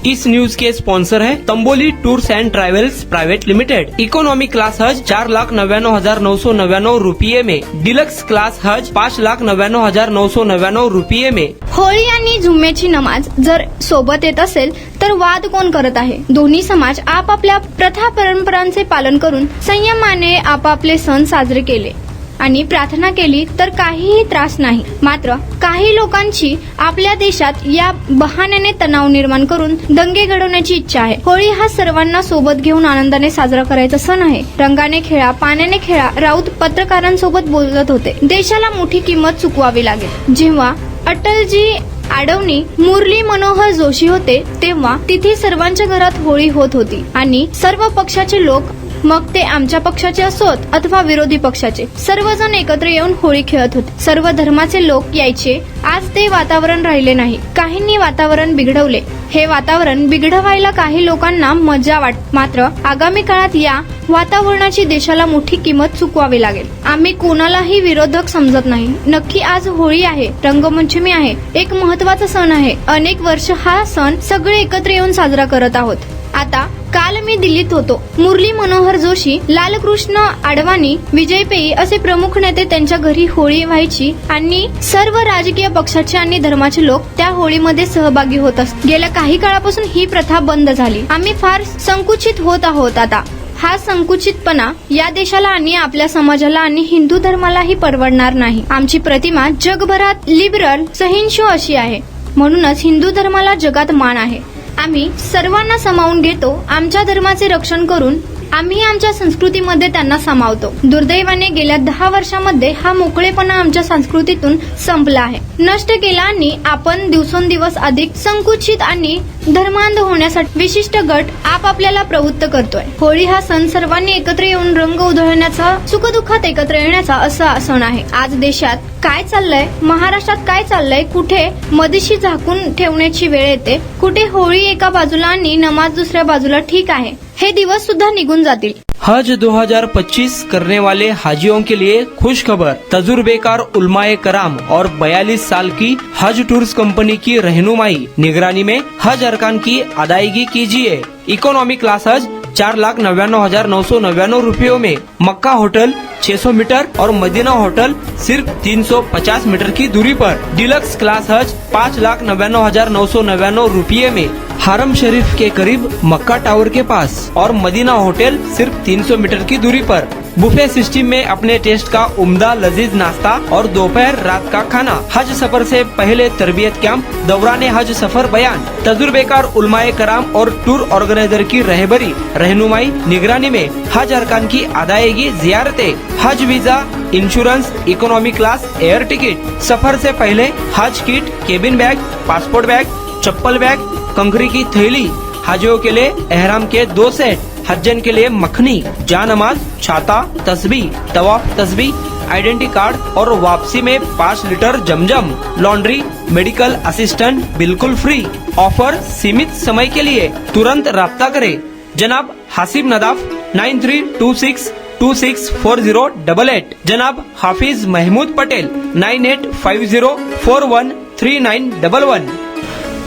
इस news के sponsor है Tamboli tours and travels private limited. Economy class हज 4,99,999 रुपये में, डिलक्स क्लास हज 5,99,999 रुपये में। होळी आणि जुम्म्याची नमाज जर सोबत येत असेल तर वाद कोण करत आहे? दोन्ही समाज आपापल्या प्रथा परंपरांचे पालन करून संयमाने आपापले सण साजरे केले आणि प्रार्थना केली तर काहीही त्रास नाही। मात्र काही लोकांची आपल्या देशात या बहाण्याने तणाव निर्माण करून दंगे घडवण्याची इच्छा आहे। होळी हा सर्वांना सोबत घेऊन आनंदाने साजरा करायचा सण आहे। रंगाने खेळा, पाण्याने खेळा, राऊत पत्रकारांसोबत बोलत होते। देशाला मोठी किंमत चुकवावी लागेल। जेव्हा अटलजी आडवणी मुरली मनोहर जोशी होते तेव्हा तिथे सर्वांच्या घरात होळी होत होती आणि सर्व पक्षाचे लोक, मग ते आमच्या पक्षाचे असोत अथवा विरोधी पक्षाचे, सर्वजण एकत्र येऊन होळी खेळत होते। सर्व धर्माचे लोक यायचे। आज ते वातावरण राहिले नाही। काहींनी वातावरण बिघडवले। हे वातावरण बिघडवायला काही लोकांना मजा मात्र आगामी काळात या वातावरणाची देशाला मोठी किंमत चुकवावी लागेल। आम्ही कोणालाही विरोधक समजत नाही। नक्की आज होळी आहे, रंगपंचमी आहे, एक महत्त्वाचा सण आहे। अनेक वर्ष हा सण सगळे एकत्र येऊन साजरा करत आहोत। आता काल मी दिल्लीत होतो। मुरली मनोहर जोशी, लालकृष्ण आडवाणी, विजय पेई असे प्रमुख नेते त्यांच्या घरी होळी व्हायची आणि सर्व राजकीय पक्षाचे आणि धर्माचे लोक त्या होळीमध्ये सहभागी होत असत। गेल्या काही काळापासून ही प्रथा बंद झाली। आम्ही फार संकुचित होत आहोत। आता हा संकुचितपणा या देशाला आणि आपल्या समाजाला आणि हिंदू धर्मालाही परवडणार नाही। आमची प्रतिमा जगभरात लिबरल, सहिष्णू अशी आहे। म्हणूनच हिंदू धर्माला जगात मान आहे। आम्ही सर्वांना सामावून घेतो। आमच्या धर्माचे रक्षण करून आम्ही आमच्या संस्कृतीमध्ये त्यांना सामावतो। दुर्दैवाने गेल्या 10 वर्षांमध्ये हा मोकळेपणा आमच्या संस्कृतीतून संपला आहे, नष्ट केला आणि आपण दिवसेंदिवस अधिक संकुचित आणि धर्मांध होण्यासाठी विशिष्ट गट आपापल्याला प्रवृत्त करतोय। होळी हा सण सर्वांनी एकत्र येऊन रंग उधळण्याचा, सुखदुःखात एकत्र येण्याचा असा सण आहे। आज देशात काय चाललंय, महाराष्ट्रात काय चाललंय, कुठे मदिशी झाकून ठेवण्याची वेळ येते, कुठे होळी एका बाजूला आणि नमाज दुसऱ्या बाजूला, ठीक आहे, हे दिवस सुद्धा निघून जातील। हज 2025 करने वाले हाजियों के लिए खुश खबर। तजुर्बेकार उलमाए कराम और 42 साल की हज टूर्स कंपनी की रहनुमाई निगरानी में हज अरकान की अदायगी कीजिए। इकोनॉमी क्लास हज 4,99,999 रुपयों में, मक्का होटल 600 मीटर और मदीना होटल सिर्फ 350 मीटर की दूरी पर। डिलक्स क्लास हज 5,99,999 रुपये में, हरम शरीफ के करीब मक्का टावर के पास और मदीना होटल सिर्फ 300 मीटर की दूरी पर। बुफे सिस्टम में अपने टेस्ट का उम्दा लजीज नाश्ता और दोपहर रात का खाना। हज सफर से पहले तरबियत कैंप, दौराने हज सफर बयान, तजुर्बेकार उलमाए कराम और टूर ऑर्गेनाइजर की रहबरी, रहनुमाई, निगरानी में हज अरकान की अदायगी, जियारतें, हज visa, insurance, economy class, air ticket. सफर से पहले हज kit, cabin bag, passport bag, चप्पल बैग, कंकरी की थैली, हाजियों के लिए एहराम के 2 सेट, हज्जन के लिए मखनी, जानमाज, छाता, तस्बीह, तवाफ तस्बीह, आइडेंटिटी कार्ड और वापसी में 5 लीटर जमजम, लॉन्ड्री, मेडिकल असिस्टेंट बिल्कुल फ्री। ऑफर सीमित समय के लिए, तुरंत राब्ता करें। जनाब हासिब नदाफ 9326264088। जनाब हाफिज महमूद पटेल 9850413911।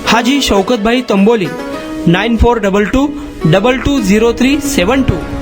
हाजी शौकत भाई तंबोली 9422220372।